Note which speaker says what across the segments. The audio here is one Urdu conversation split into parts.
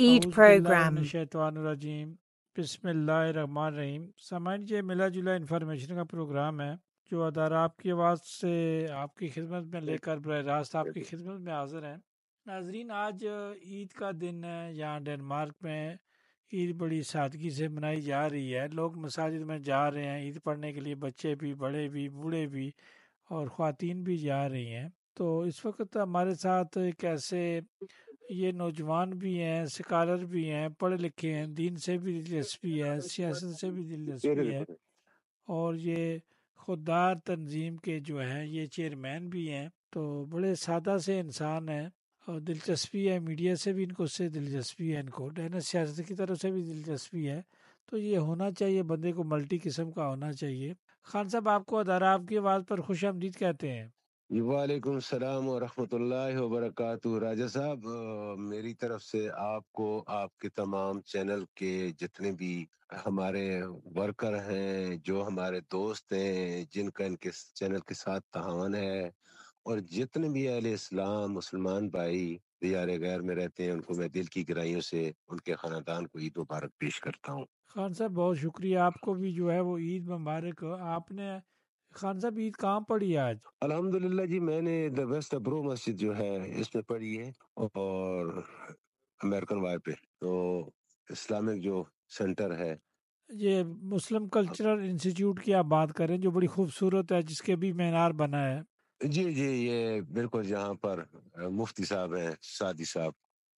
Speaker 1: Eid
Speaker 2: اعوذ باللہ من
Speaker 1: program.
Speaker 2: الشیطان الرجیم، بسم اللہ الرحمن الرحیم۔ سامعین، یہ ملا جلا انفارمیشن کا پروگرام ہے جو ادارہ آپ کی آواز سے آپ کی خدمت میں لے کر براہ راست آپ کی خدمت میں حاضر ہیں۔ ناظرین، آج عید کا دن ہے۔ یہاں ڈنمارک میں عید بڑی سادگی سے منائی جا رہی ہے۔ لوگ مساجد میں جا رہے ہیں عید پڑھنے کے لیے، بچے بھی، بڑے بھی، بوڑھے بھی اور خواتین بھی جا رہی ہیں۔ تو اس وقت ہمارے ساتھ ایک ایسے یہ نوجوان بھی ہیں، سکالر بھی ہیں، پڑھے لکھے ہیں، دین سے بھی دلچسپی ہے، سیاست سے بھی دلچسپی ہے، اور یہ خوددار تنظیم کے جو ہیں یہ چیئرمین بھی ہیں۔ تو بڑے سادہ سے انسان ہیں اور دلچسپی ہے، میڈیا سے بھی ان کو، اس سے دلچسپی ہے، ان کو سیاست کی طرف سے بھی دلچسپی ہے۔ تو یہ ہونا چاہیے، بندے کو ملٹی قسم کا ہونا چاہیے۔ خان صاحب، آپ کو ادارہ آپ کی آواز پر خوش آمدید کہتے ہیں۔
Speaker 3: وعلیکم السلام ورحمۃ اللہ وبرکاتہ۔ راجہ صاحب، میری طرف سے آپ کو، آپ کے تمام چینل کے جتنے بھی ہمارے ورکر ہیں، جو ہمارے دوست ہیں، جن کا ان کے چینل کے ساتھ تعاون ہے، اور جتنے بھی اہل اسلام مسلمان بھائی دیار غیر میں رہتے ہیں، ان کو میں دل کی گہرائیوں سے ان کے خاندان کو عید مبارک پیش کرتا ہوں۔
Speaker 2: خان صاحب بہت شکریہ، آپ کو بھی جو ہے وہ عید مبارک۔ آپ نے خان صاحب عید کہاں پڑھی آج؟
Speaker 3: الحمدللہ جی، میں نے دا ویسٹ ابرو مسجد جو ہے اس میں پڑھی ہے، اور امریکن وائر پہ تو اسلامک جو سینٹر ہے۔
Speaker 2: یہ مسلم کلچرل انسٹیٹیوٹ کی آپ بات کریں جو بڑی خوبصورت ہے، جس کے بھی مینار بنا ہے؟
Speaker 3: جی جی، یہ بالکل جہاں پر مفتی صاحب ہیں، سعدی صاحب،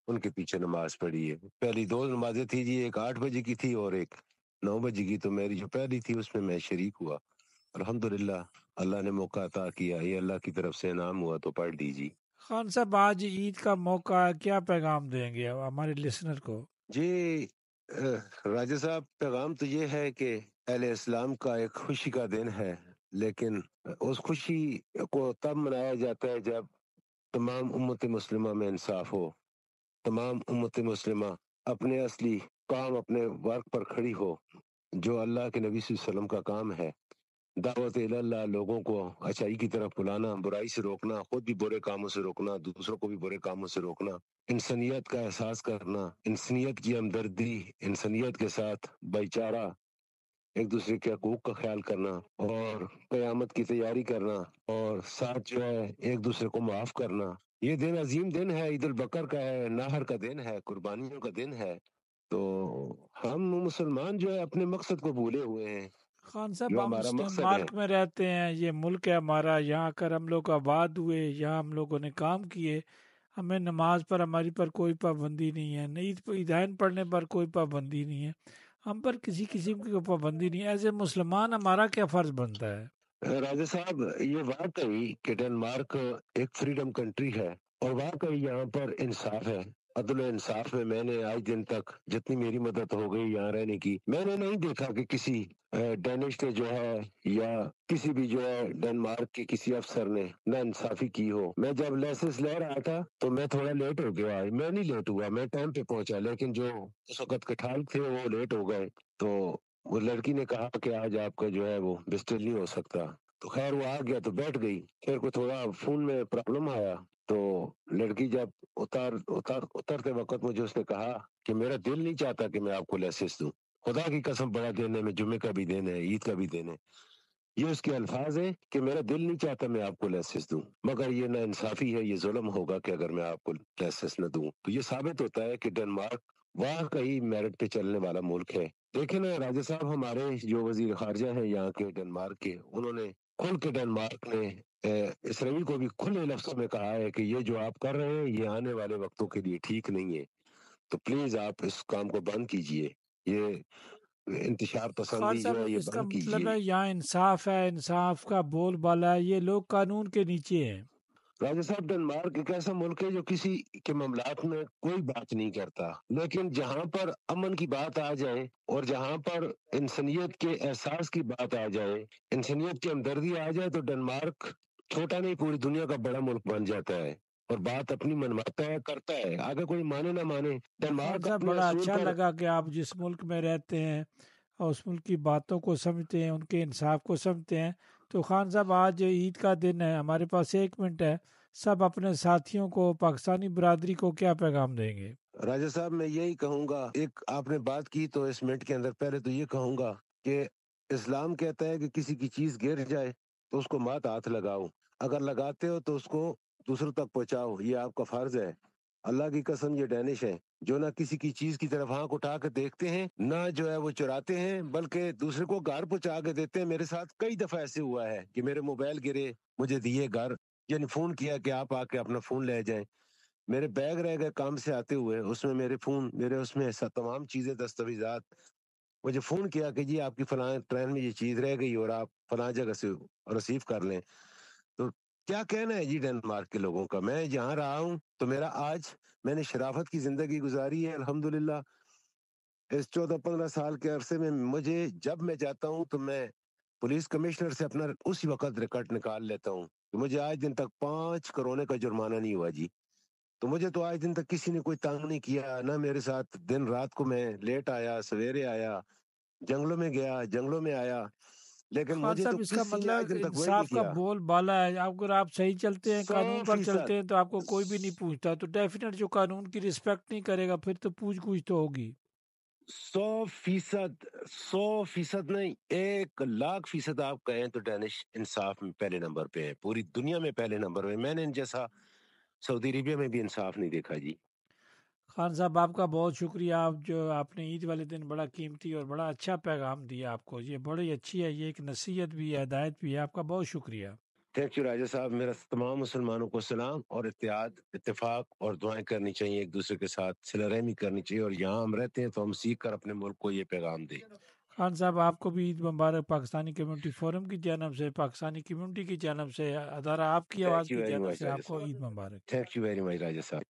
Speaker 3: ان کے پیچھے نماز پڑھی ہے۔ پہلی دو نمازیں تھی جی، ایک 8 بجے کی تھی اور ایک 9 بجے کی، تو میری جو پہلی تھی اس میں شریک ہوا۔ الحمدللہ، اللہ نے موقع عطا کیا، یہ اللہ کی طرف سے انعام ہوا، تو پڑھ لیجیے۔
Speaker 2: خان صاحب، آج عید کا موقع ہے، کیا پیغام دیں گے ہمارے لسنر کو؟
Speaker 3: جی راجہ صاحب، پیغام تو یہ ہے کہ اہل اسلام کا ایک خوشی کا دن ہے، لیکن اس خوشی کو تب منایا جاتا ہے جب تمام امت مسلمہ میں انصاف ہو، تمام امت مسلمہ اپنے اصلی کام، اپنے ورک پر کھڑی ہو، جو اللہ کے نبی صلی اللہ علیہ وسلم کا کام ہے، دعوت اللہ، لوگوں کو اچھائی کی طرف بلانا، برائی سے روکنا، خود بھی برے کاموں سے روکنا، دوسروں کو بھی برے کاموں سے روکنا، انسانیت کا احساس کرنا، انسانیت کی ہمدردی، انسانیت کے ساتھ بھائی چارہ، ایک دوسرے کے حقوق کا خیال کرنا، اور قیامت کی تیاری کرنا، اور ساتھ جو ہے ایک دوسرے کو معاف کرنا۔ یہ دن عظیم دن ہے، عید البقر کا ہے، نہر کا دن ہے، قربانیوں کا دن ہے۔ تو ہم مسلمان جو ہے اپنے مقصد کو بھولے ہوئے ہیں،
Speaker 2: خان صاحب،
Speaker 3: جو
Speaker 2: ہم
Speaker 3: ہمارا مقصد ہے۔
Speaker 2: ڈنمارک میں رہتے ہیں، یہ ملک ہے ہمارا، یہاں کر ہم لوگ آباد ہوئے، یہاں ہم لوگوں نے کام کیے، ہمیں نماز پر ہماری پر کوئی پابندی نہیں ہے، عیدین پڑھنے پر کوئی پابندی نہیں ہے، ہم پر کسی قسم کی پابندی نہیں ہے۔ ایز اے مسلمان ہمارا کیا فرض بنتا ہے؟
Speaker 3: راجہ صاحب، یہ واقعی کہ ڈنمارک ایک فریڈم کنٹری ہے، اور واقعی یہاں پر انصاف ہے، عدل و انصاف میں میں نے آج دن تک جتنی میری مدد ہو گئی یہاں رہنے کی، میں نے نہیں دیکھا کہ کسی ڈینش نے جو ہے، یا کسی بھی جو ہے ڈنمارک کے کسی افسر نے نہ انصافی کی ہو۔ میں جب لائسنس لے رہا تھا تو میں تھوڑا لیٹ ہو گیا، میں نہیں لیٹ ہوا، میں ٹائم پہ پہنچا، لیکن جو اس وقت کے ٹھال تھے وہ لیٹ ہو گئے۔ تو وہ لڑکی نے کہا کہ آج آپ کا جو ہے وہ بسٹل نہیں ہو سکتا، تو خیر وہ آ گیا تو بیٹھ گئی۔ پھر کو تھوڑا فون میں پرابلم آیا، تو لڑکی جب اترتے وقت مجھے اس نے کہا کہ میرا دل نہیں چاہتا کہ میں آپ کو لائسنس دوں، خدا کی قسم بڑا دن ہے، میں جمعے کا بھی دن ہے، عید کا بھی دن ہے، یہ اس کے الفاظ ہیں کہ میرا دل نہیں چاہتا میں آپ کو لائسنس دوں، مگر یہ نا انصافی ہے، یہ ظلم ہوگا کہ اگر میں آپ کو لائسنس نہ دوں۔ تو یہ ثابت ہوتا ہے کہ ڈنمارک واقعی میرٹ پہ چلنے والا ملک ہے۔ دیکھیں نا راجہ صاحب، ہمارے جو وزیر خارجہ ہیں یہاں کے ڈنمارک کے، انہوں نے کھل کے ڈنمارک نے اسرائیل کو بھی کھلے لفظوں میں کہا ہے کہ یہ جو آپ کر رہے ہیں یہ آنے والے وقتوں کے لیے ٹھیک نہیں ہے، تو پلیز آپ اس کام کو بند کیجئے، یہ انتشار
Speaker 2: خان
Speaker 3: پسندی جو
Speaker 2: صاحب،
Speaker 3: ہے یہ
Speaker 2: اس کا
Speaker 3: بند
Speaker 2: مطلب
Speaker 3: کیجئے۔
Speaker 2: ہے یہاں انصاف ہے، انصاف کا بول بالا ہے، یہ لوگ قانون کے نیچے ہیں۔
Speaker 3: راجہ صاحب، ڈنمارک ایک ایسا ملک ہے جو کسی کے معاملات میں کوئی بات نہیں کرتا، لیکن جہاں پر امن کی بات آ جائے، اور جہاں پر انسانیت کے احساس کی بات آ جائے، انسانیت کی ہمدردی آ جائے، تو ڈنمارک چھوٹا نہیں پوری دنیا کا بڑا ملک بن جاتا ہے، اور بات اپنی منواتا ہے، کرتا ہے، آگے کوئی مانے نہ مانے،
Speaker 2: خان
Speaker 3: ڈنمارک
Speaker 2: صاحب،
Speaker 3: اپنے
Speaker 2: بڑا
Speaker 3: اصول
Speaker 2: اچھا
Speaker 3: پر۔
Speaker 2: لگا کہ آپ جس ملک میں رہتے ہیں اور اس ملک کی باتوں کو سمجھتے ہیں، ان کے انصاف کو سمجھتے ہیں۔ تو خان صاحب، آج عید کا دن ہے، ہمارے پاس 1 منٹ ہے، سب اپنے ساتھیوں کو، پاکستانی برادری کو کیا پیغام دیں گے؟
Speaker 3: راجہ صاحب میں یہی کہوں گا، ایک آپ نے بات کی تو اس منٹ کے اندر پہلے تو یہ کہوں گا کہ اسلام کہتا ہے کہ کسی کی چیز گر جائے تو اس کو مات ہاتھ لگاؤ، اگر لگاتے ہو تو اس کو دوسروں تک پہنچاؤ، یہ آپ کا فرض ہے۔ اللہ کی قسم یہ ڈینش ہے جو نہ کسی کی چیز کی طرف آنکھ اٹھا کے دیکھتے ہیں، نہ جو ہے وہ چراتے ہیں، بلکہ دوسرے کو گھر پہنچا کے دیتے ہیں۔ میرے ساتھ کئی دفعہ ایسے ہوا ہے کہ میرے موبائل گرے، مجھے دیے گھر، یعنی فون کیا کہ آپ آ کے اپنا فون لے جائیں، میرے بیگ رہ گئے کام سے آتے ہوئے، اس میں میرے فون، میرے اس میں تمام چیزیں، دستاویزات، مجھے فون کیا کہ جی آپ کی فلاں ٹرین میں یہ چیز رہ گئی اور آپ فلاں جگہ سے ریسیو کر لیں۔ تو کیا کہنا ہے جی ڈنمارک کے لوگوں کا؟ میں جہاں رہا ہوں تو میرا آج میں نے شرافت کی زندگی گزاری ہے الحمدللہ۔ اس 14-15 سال کے عرصے میں مجھے جب میں جاتا ہوں تو میں پولیس کمشنر سے اپنا اسی وقت ریکارڈ نکال لیتا ہوں کہ مجھے آج دن تک 5 کروڑ کا جرمانہ نہیں ہوا جی۔ تو مجھے تو آج دن تک کسی نے کوئی تنگ نہیں کیا، نہ میرے ساتھ دن رات کو میں لیٹ آیا، سویرے آیا، جنگلوں میں گیا، جنگلوں میں آیا، لیکن
Speaker 2: خان
Speaker 3: مجھے تو
Speaker 2: صاحب اس کا
Speaker 3: کسی نے آج
Speaker 2: مطلب
Speaker 3: دن تک وہی نہیں
Speaker 2: انصاف کا
Speaker 3: کیا۔
Speaker 2: بول بالا ہے، اگر آپ صحیح چلتے ہیں، قانون پر
Speaker 3: 100%،
Speaker 2: چلتے ہیں تو آپ کو کوئی بھی نہیں پوچھتا، تو ڈیفینیٹ جو قانون کی رسپیکٹ نہیں کرے گا پھر تو پوچھ گچھ تو ہوگی۔
Speaker 3: 100%، 100% نہیں، 1,00,000% آپ کہیں تو ڈینش انصاف میں پہلے نمبر پہ ہے، پوری دنیا میں پہلے نمبر پہ۔ میں نے ان جیسا سعودی عربیہ میں بھی انصاف نہیں دیکھا جی۔
Speaker 2: خان صاحب آپ کا بہت شکریہ، آپ نے عید والے دن بڑا قیمتی اور بڑا اچھا پیغام دیا آپ کو، یہ بڑی اچھی ہے، یہ ایک نصیحت بھی ہے، ہدایت بھی ہے، آپ کا بہت شکریہ۔
Speaker 3: تھینک یو راجہ صاحب، میرا تمام مسلمانوں کو سلام اور اتحاد، اتفاق اور دعائیں کرنی چاہیے، ایک دوسرے کے ساتھ صلہ رحمی کرنی چاہیے، اور یہاں ہم رہتے ہیں تو ہم سیکھ کر اپنے ملک کو یہ پیغام دیں۔
Speaker 2: خان صاحب آپ کو بھی عید مبارک، پاکستانی کمیونٹی فورم کی جانب سے، پاکستانی کمیونٹی کی جانب سے، ادارہ آپ کی
Speaker 3: تھینک
Speaker 2: آواز
Speaker 3: یو
Speaker 2: کی
Speaker 3: ویری
Speaker 2: جانب
Speaker 3: مچ
Speaker 2: سے
Speaker 3: راجہ
Speaker 2: آپ کو
Speaker 3: صاحب،
Speaker 2: عید مبارک۔
Speaker 3: تھینک یو ویری مچ راجہ صاحب۔